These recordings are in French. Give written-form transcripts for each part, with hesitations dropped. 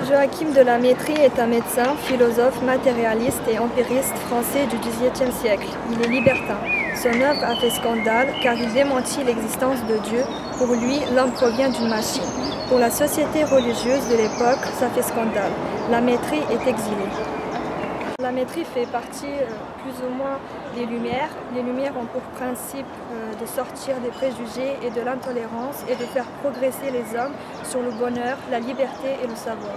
Joachim de la Métrie est un médecin, philosophe, matérialiste et empiriste français du XVIIIe siècle. Il est libertin. Son œuvre a fait scandale car il démentit l'existence de Dieu. Pour lui, l'homme provient d'une machine. Pour la société religieuse de l'époque, ça fait scandale. La Métrie est exilée. La Métrie fait partie plus ou moins des Lumières. Les Lumières ont pour principe de sortir des préjugés et de l'intolérance et de faire progresser les hommes sur le bonheur, la liberté et le savoir.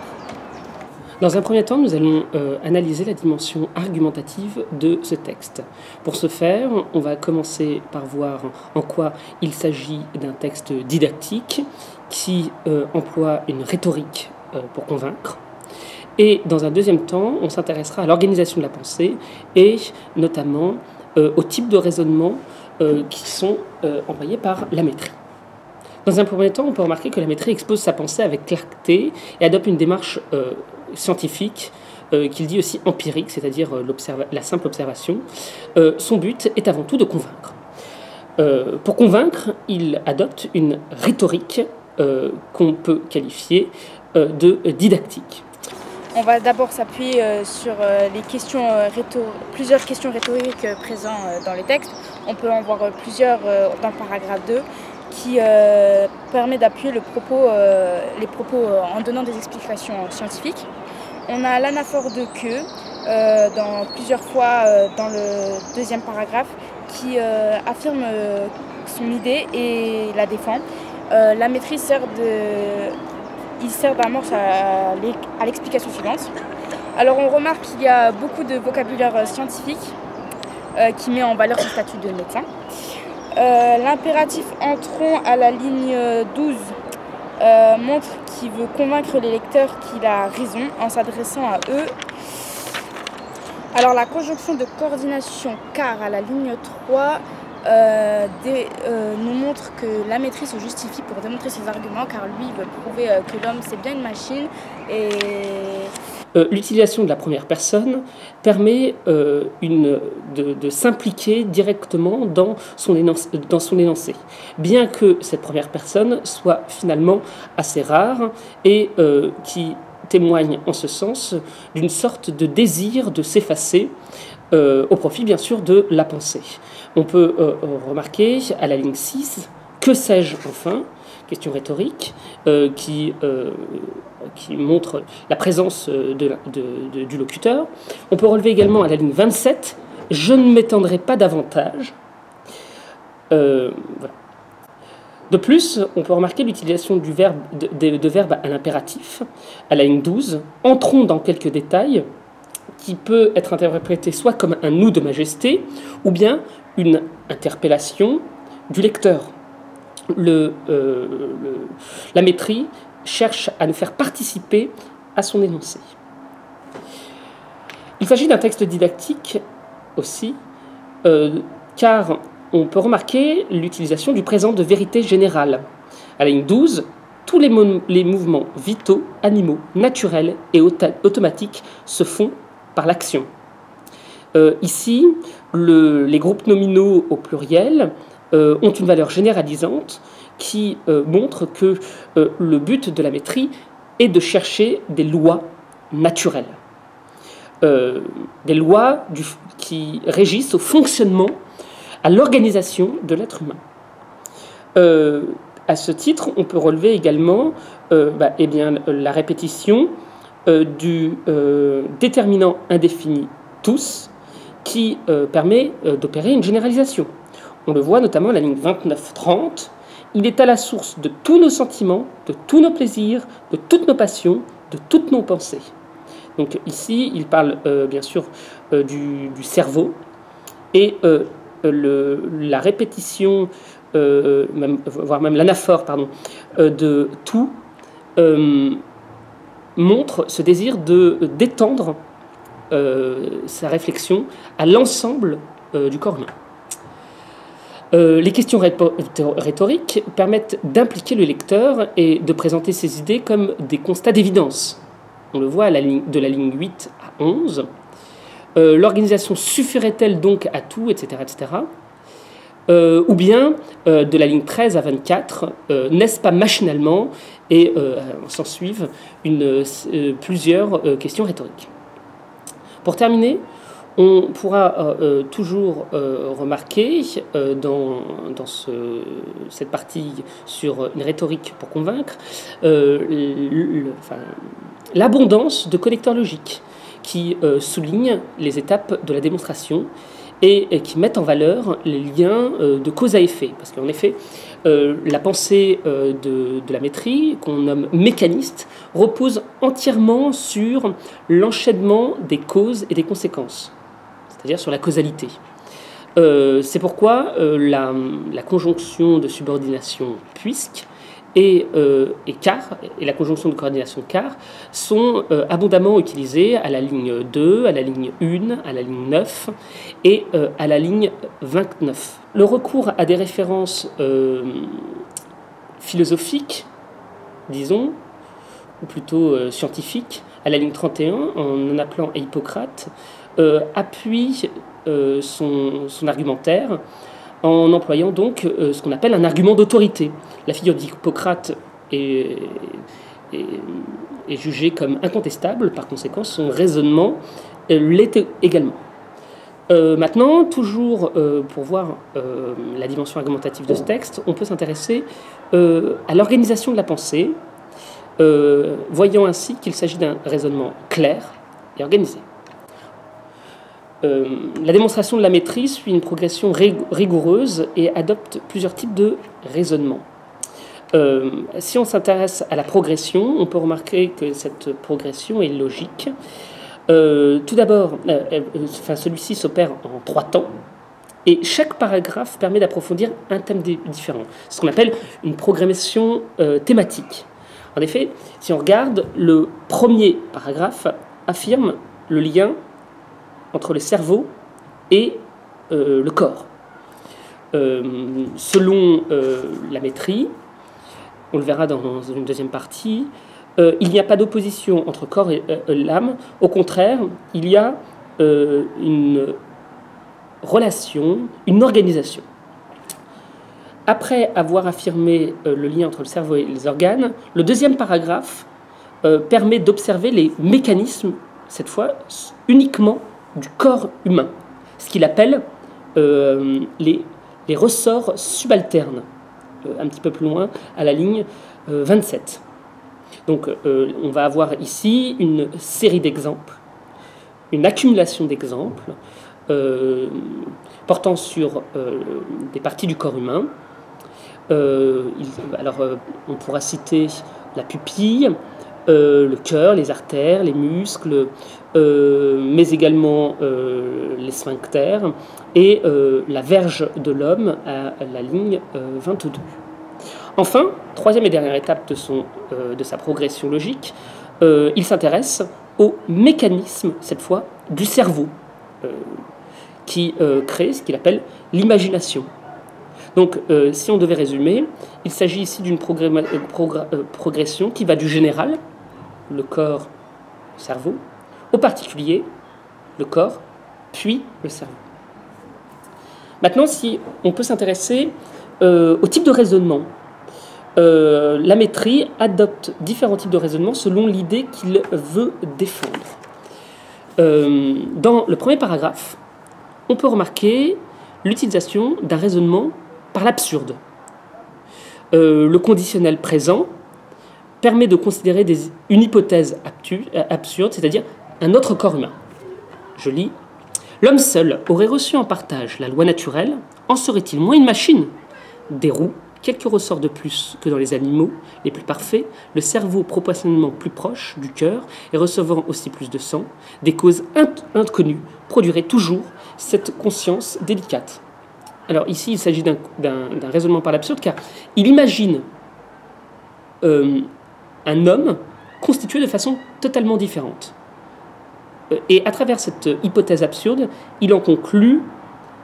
Dans un premier temps, nous allons analyser la dimension argumentative de ce texte. Pour ce faire, on va commencer par voir en quoi il s'agit d'un texte didactique qui emploie une rhétorique pour convaincre. Et dans un deuxième temps, on s'intéressera à l'organisation de la pensée et notamment aux types de raisonnements qui sont employés par la Métrie. Dans un premier temps, on peut remarquer que la Métrie expose sa pensée avec clarté et adopte une démarche scientifique qu'il dit aussi empirique, c'est-à-dire la simple observation. Son but est avant tout de convaincre. Pour convaincre, il adopte une rhétorique qu'on peut qualifier de didactique. On va d'abord s'appuyer sur plusieurs questions rhétoriques présentes dans les textes. On peut en voir plusieurs dans le paragraphe 2 qui permet d'appuyer les propos en donnant des explications scientifiques. On a l'anaphore de queue plusieurs fois dans le deuxième paragraphe qui affirme son idée et la défend. La Métrie il sert d'amorce à l'explication suivante. Alors on remarque qu'il y a beaucoup de vocabulaire scientifique qui met en valeur son statut de médecin. L'impératif entrons à la ligne 12 montre qu'il veut convaincre les lecteurs qu'il a raison en s'adressant à eux. Alors la conjonction de coordination car à la ligne 3 nous montre que la Métrie se justifie pour démontrer ses arguments car lui il veut prouver que l'homme c'est bien une machine et... L'utilisation de la première personne permet de s'impliquer directement dans son énoncé, bien que cette première personne soit finalement assez rare et qui témoigne en ce sens d'une sorte de désir de s'effacer au profit bien sûr de la pensée. On peut remarquer à la ligne 6, que sais-je enfin ? Question rhétorique qui montre la présence du locuteur. On peut relever également à la ligne 27, je ne m'étendrai pas davantage. Voilà. De plus, on peut remarquer l'utilisation de verbes à l'impératif à la ligne 12, entrons dans quelques détails, qui peut être interprété soit comme un nous de majesté ou bien une interpellation du lecteur. La Métrie cherche à nous faire participer à son énoncé. Il s'agit d'un texte didactique aussi, car on peut remarquer l'utilisation du présent de vérité générale. À la ligne 12, tous les mouvements vitaux, animaux, naturels et automatiques se font par l'action. Ici, les groupes nominaux au pluriel ont une valeur généralisante qui montre que le but de la Métrie est de chercher des lois naturelles, des lois qui régissent au fonctionnement, à l'organisation de l'être humain. À ce titre, on peut relever également la répétition du déterminant indéfini tous qui permet d'opérer une généralisation. On le voit notamment à la ligne 29-30. Il est à la source de tous nos sentiments, de tous nos plaisirs, de toutes nos passions, de toutes nos pensées. Donc ici, il parle bien sûr du cerveau et la répétition, voire même l'anaphore, de tout montre ce désir d'étendre sa réflexion à l'ensemble du corps humain. Les questions rhétoriques permettent d'impliquer le lecteur et de présenter ses idées comme des constats d'évidence. On le voit de la ligne 8 à 11. L'organisation suffirait-elle donc à tout, etc. etc. ou bien de la ligne 13 à 24, n'est-ce pas machinalement, et s'en suivent plusieurs questions rhétoriques. Pour terminer, on pourra toujours remarquer dans cette partie sur une rhétorique pour convaincre l'abondance de connecteurs logiques qui soulignent les étapes de la démonstration et qui mettent en valeur les liens de cause à effet. Parce qu'en effet, la pensée de la maîtrise, qu'on nomme mécaniste, repose entièrement sur l'enchaînement des causes et des conséquences, c'est-à-dire sur la causalité. C'est pourquoi la conjonction de subordination puisque et car, et la conjonction de coordination car, sont abondamment utilisées à la ligne 2, à la ligne 1, à la ligne 9 et à la ligne 29. Le recours à des références philosophiques, disons, ou plutôt scientifiques, à la ligne 31, en appelant à Hippocrate, appuie son argumentaire en employant donc ce qu'on appelle un argument d'autorité. La figure d'Hippocrate est jugée comme incontestable, par conséquent son raisonnement l'est également. Maintenant, toujours pour voir la dimension argumentative de ce texte, on peut s'intéresser à l'organisation de la pensée, voyant ainsi qu'il s'agit d'un raisonnement clair et organisé. La démonstration de la maîtrise suit une progression rigoureuse et adopte plusieurs types de raisonnement. Si on s'intéresse à la progression, on peut remarquer que cette progression est logique. Tout d'abord, celui-ci s'opère en 3 temps, et chaque paragraphe permet d'approfondir un thème différent. C'est ce qu'on appelle une progression thématique. En effet, si on regarde, le premier paragraphe affirme le lien entre le cerveau et le corps. Selon la maîtrise, on le verra dans une deuxième partie, il n'y a pas d'opposition entre corps et l'âme. Au contraire, il y a une relation, une organisation. Après avoir affirmé le lien entre le cerveau et les organes, le deuxième paragraphe permet d'observer les mécanismes, cette fois uniquement du corps humain, ce qu'il appelle les ressorts subalternes, un petit peu plus loin, à la ligne 27. Donc on va avoir ici une série d'exemples, une accumulation d'exemples portant sur des parties du corps humain. On pourra citer la pupille, le cœur, les artères, les muscles, mais également les sphincters et la verge de l'homme à la ligne 22. Enfin, troisième et dernière étape de sa progression logique, il s'intéresse au mécanisme, cette fois, du cerveau, qui crée ce qu'il appelle l'imagination. Donc, si on devait résumer, il s'agit ici d'une progression qui va du général, le corps, le cerveau, au particulier, le corps, puis le cerveau. Maintenant, si on peut s'intéresser au type de raisonnement, la maîtrise adopte différents types de raisonnement selon l'idée qu'il veut défendre. Dans le premier paragraphe, on peut remarquer l'utilisation d'un raisonnement par l'absurde. Le conditionnel présent permet de considérer une hypothèse absurde, c'est-à-dire un autre corps humain. Je lis. L'homme seul aurait reçu en partage la loi naturelle, en serait-il moins une machine? Des roues, quelques ressorts de plus que dans les animaux les plus parfaits, le cerveau proportionnellement plus proche du cœur et recevant aussi plus de sang, des causes inconnues produiraient toujours cette conscience délicate. Alors ici, il s'agit d'un raisonnement par l'absurde, car il imagine un homme constitué de façon totalement différente. Et à travers cette hypothèse absurde, il en conclut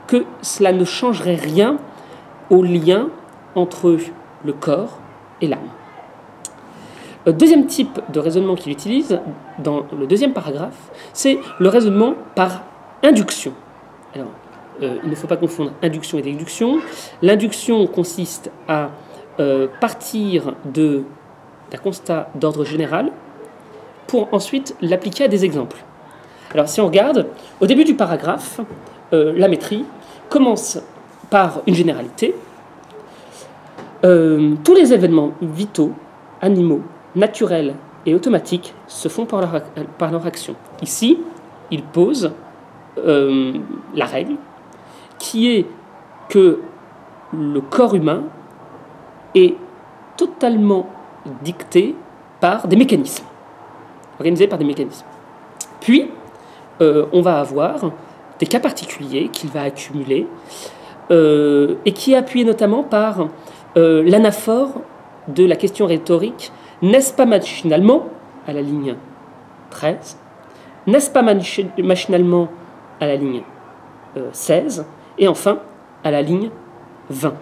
que cela ne changerait rien au lien entre le corps et l'âme. Deuxième type de raisonnement qu'il utilise dans le deuxième paragraphe, c'est le raisonnement par induction. Alors, il ne faut pas confondre induction et déduction. L'induction consiste à partir d'un constat d'ordre général pour ensuite l'appliquer à des exemples. Alors si on regarde, au début du paragraphe, la métrie commence par une généralité. Tous les événements vitaux, animaux, naturels et automatiques se font par leur action. Ici, il pose la règle qui est que le corps humain est totalement dicté par des mécanismes, organisé par des mécanismes. Puis, on va avoir des cas particuliers qu'il va accumuler et qui est appuyé notamment par l'anaphore de la question rhétorique « N'est-ce pas machinalement ?» à la ligne 13, « N'est-ce pas machinalement ?» à la ligne 16, et enfin à la ligne 20.